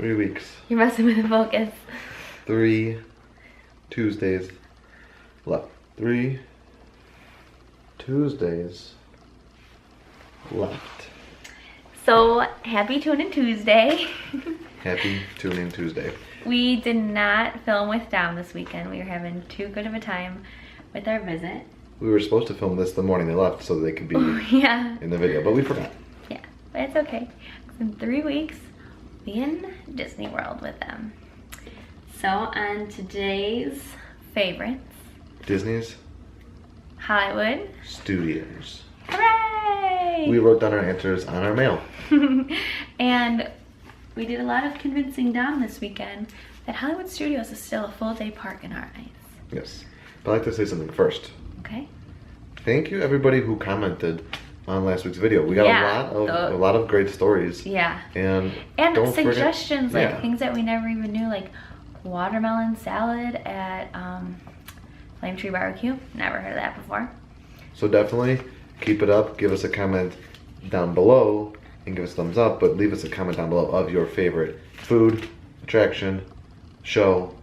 3 weeks. You're messing with the focus. 3 Tuesdays left. 3 Tuesdays left. So, happy Tuning Tuesday. Happy Tuning Tuesday. We did not film with Dom this weekend. We were having too good of a time with our visit. We were supposed to film this the morning they left so they could be in the video, but we forgot. Yeah, but it's okay. In 3 weeks, we'll be in Disney World with them. So on today's favorites, Disney's Hollywood Studios. Hooray! We wrote down our answers on our mail. And we did a lot of convincing Dom this weekend that Hollywood Studios is still a full-day park in our eyes. Yes. But I'd like to say something first. Okay. Thank you everybody who commented on last week's video. We got a lot of great stories. Yeah. And suggestions, like things that we never even knew, like watermelon salad at Flame Tree Barbecue. Never heard of that before. So definitely keep it up. Give us a comment down below and give us a thumbs up, but leave us a comment down below of your favorite food, attraction, show,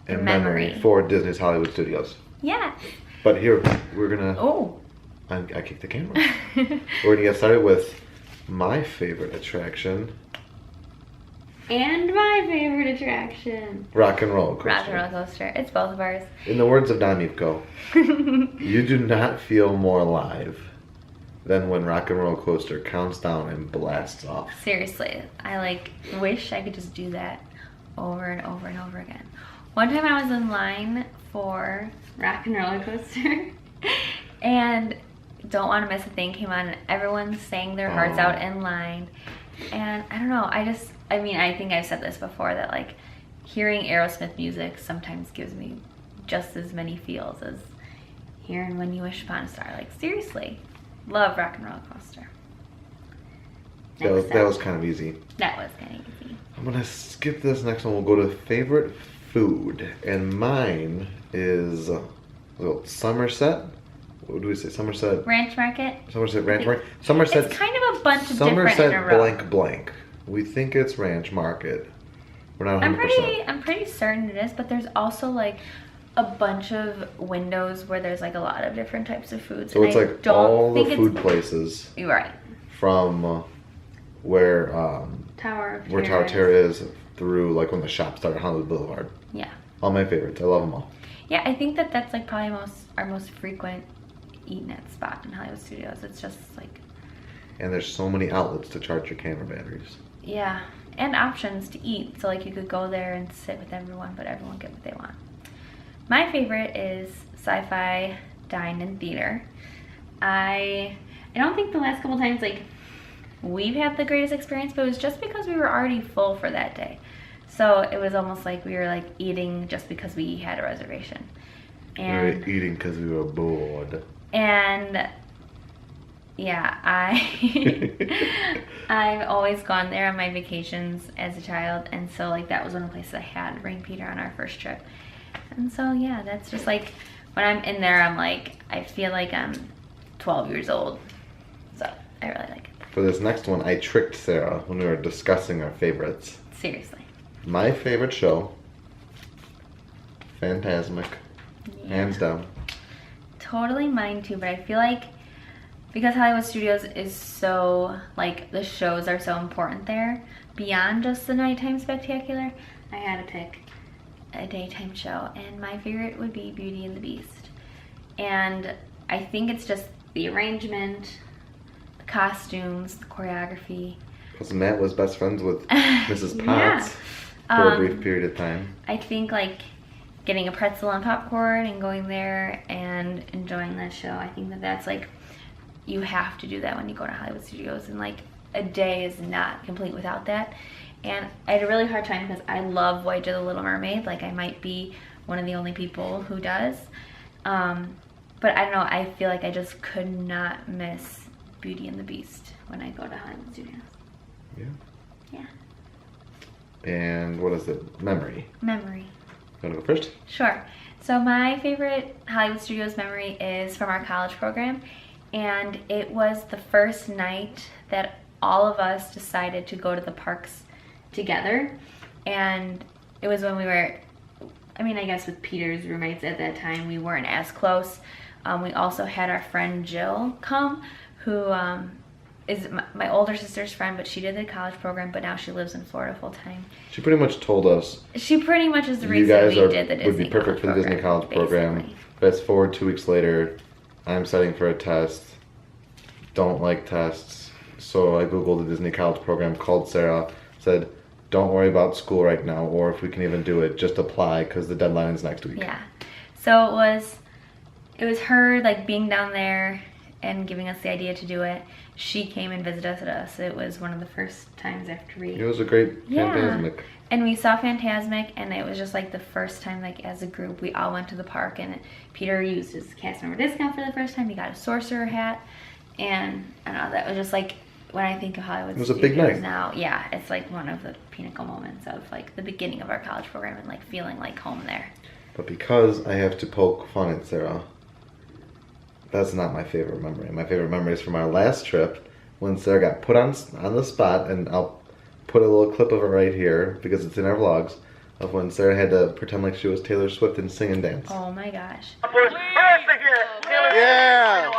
and memory for Disney's Hollywood Studios. Yeah. But here, we're gonna... Oh. I kicked the camera. We're gonna get started with my favorite attraction. And my favorite attraction. Rock and roll coaster. Rock and roll coaster. It's both of ours. In the words of Don Mipko, you do not feel more alive than when Rock and Roll Coaster counts down and blasts off. Seriously, I wish I could just do that over and over and over again. One time I was in line for Rock and Roller Coaster and Don't Want to Miss a Thing came on and everyone sang their hearts out in line. And I don't know, I think I've said this before that like hearing Aerosmith music sometimes gives me just as many feels as hearing When You Wish Upon a Star. Like seriously, love Rock and Roller Coaster. That was kind of easy. That was kind of easy. I'm gonna skip this next one. We'll go to favorite food, and mine is Somerset. What do we say? Somerset Ranch Market. Somerset Ranch Market. Somerset. It's kind of a bunch of different in a row. Somerset blank. We think it's Ranch Market. We're not 100%. I'm pretty certain it is, but there's also like a bunch of windows where there's like a lot of different types of foods. So it's like all the food places. You're right. From where Tower of Terror is through like when the shops start at Hollywood Boulevard. Yeah. All my favorites. I love them all. Yeah, I think that's like probably our most frequent eating at spot in Hollywood Studios. It's just like. And there's so many outlets to charge your camera batteries. Yeah, and options to eat. So like you could go there and sit with everyone, but everyone get what they want. My favorite is Sci-Fi Dine and Theater. I don't think the last couple times like we've had the greatest experience, but it was just because we were already full for that day. So it was almost like we were like eating just because we had a reservation. And we were eating because we were bored. And yeah, I've always gone there on my vacations as a child, and so like that was one of the places I had to bring Peter on our first trip. And so yeah, that's just like when I'm in there, I'm like I feel like I'm 12 years old. So I really like it. For this next one, I tricked Sarah when we were discussing our favorites. Seriously. My favorite show, Fantasmic, hands down. Totally mine too, but I feel like because Hollywood Studios is so, like, the shows are so important there, beyond just the nighttime spectacular, I had to pick a daytime show, and my favorite would be Beauty and the Beast. And I think it's just the arrangement, the costumes, the choreography. Because Matt was best friends with Mrs. Potts for a brief period of time. I think, like, getting a pretzel and popcorn and going there and enjoying that show, I think that's, like, you have to do that when you go to Hollywood Studios, and like a day is not complete without that. And I had a really hard time because I love Voyage of the Little Mermaid. Like I might be one of the only people who does. But I don't know, I feel like I just could not miss Beauty and the Beast when I go to Hollywood Studios. Yeah. Yeah. And what is it? Memory. Memory. You want to go first? Sure. So my favorite Hollywood Studios memory is from our college program. And it was the first night that all of us decided to go to the parks together. And it was when we were, I mean, I guess with Peter's roommates at that time, we weren't as close. We also had our friend Jill come, who is my older sister's friend, but she did the college program, but now she lives in Florida full time. She pretty much told us. She pretty much is the You reason guys we did the Disney would be perfect for the Disney college program. basically. Fast forward 2 weeks later, I'm studying for a test. Don't like tests, so I googled the Disney college program, called Sarah, said, "Don't worry about school right now, or if we can even do it, just apply because the deadline is next week." Yeah. So it was her like being down there and giving us the idea to do it. She came and visited us. It was one of the first times after we. It was a great Fantasmic. And we saw Fantasmic, and it was just like the first time, like as a group, we all went to the park, and Peter used his cast member discount for the first time. He got a sorcerer hat, and I don't know, that was just like, when I think of Hollywood It was a big night. now, yeah, it's like one of the pinnacle moments of like the beginning of our college program and like feeling like home there. But because I have to poke fun at Sarah, that's not my favorite memory. My favorite memory is from our last trip when Sarah got put on the spot, and I'll put a little clip of it right here because it's in our vlogs, of when Sarah had to pretend like she was Taylor Swift and sing and dance. Oh my gosh. Yeah!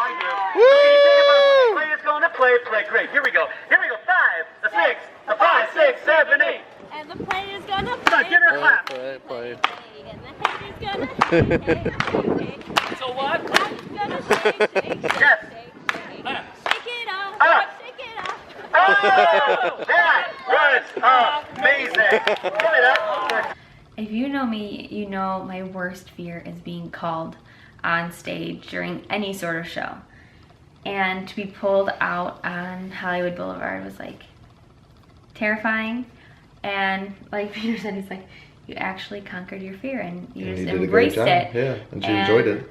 Woo! Play is going to play. Great. Here we go. 5, 6, 5, 6, 7, 8. And the play is gonna No, play. give her a clap. And the head is gonna hey. So what? It's gonna shake. Yes. Shake it off. Up. Shake it off. Oh, that was amazing. Give it up. If you know me, you know my worst fear is being called on stage during any sort of show. And to be pulled out on Hollywood Boulevard was like terrifying. And like Peter said, he's like, you actually conquered your fear and you just did a great embraced job. it. Yeah, and she enjoyed it.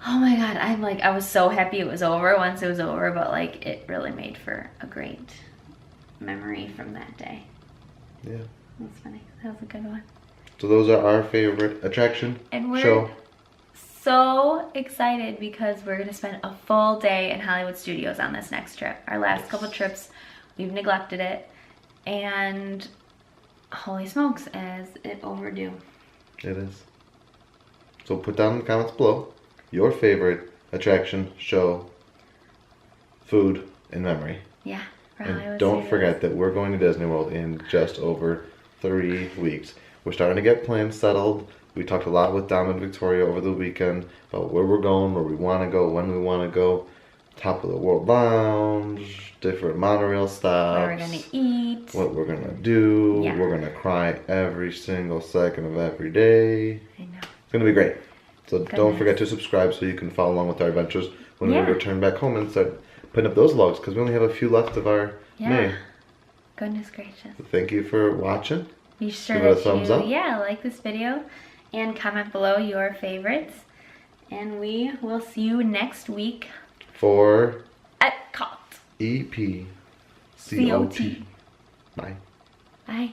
Oh my God, I was so happy it was over once it was over, but like it really made for a great memory from that day. Yeah. That's funny. That was a good one. So those are our favorite attraction, And we're show. so excited because we're going to spend a full day in Hollywood Studios on this next trip. Our last couple trips, we've neglected it. And holy smokes, is it overdue. It is. So put down in the comments below your favorite attraction, show, food, and memory. Yeah. For And Hollywood don't Studios. forget that we're going to Disney World in just over 3 weeks. We're starting to get plans settled. We talked a lot with Dom and Victoria over the weekend about where we're going, where we want to go, when we want to go. Top of the World Lounge, different monorail stops. Where we're going to eat. What we're going to do. Yeah. We're going to cry every single second of every day. I know. It's going to be great. So don't Goodness. forget to subscribe so you can follow along with our adventures when Yeah. we return back home and start putting up those vlogs because we only have a few left of our Yeah. May. Goodness gracious. So thank you for watching. Be sure Give it a that thumbs you, up. yeah, like this video and comment below your favorites. And we will see you next week For at COT. EPCOT. COT. Bye. Bye.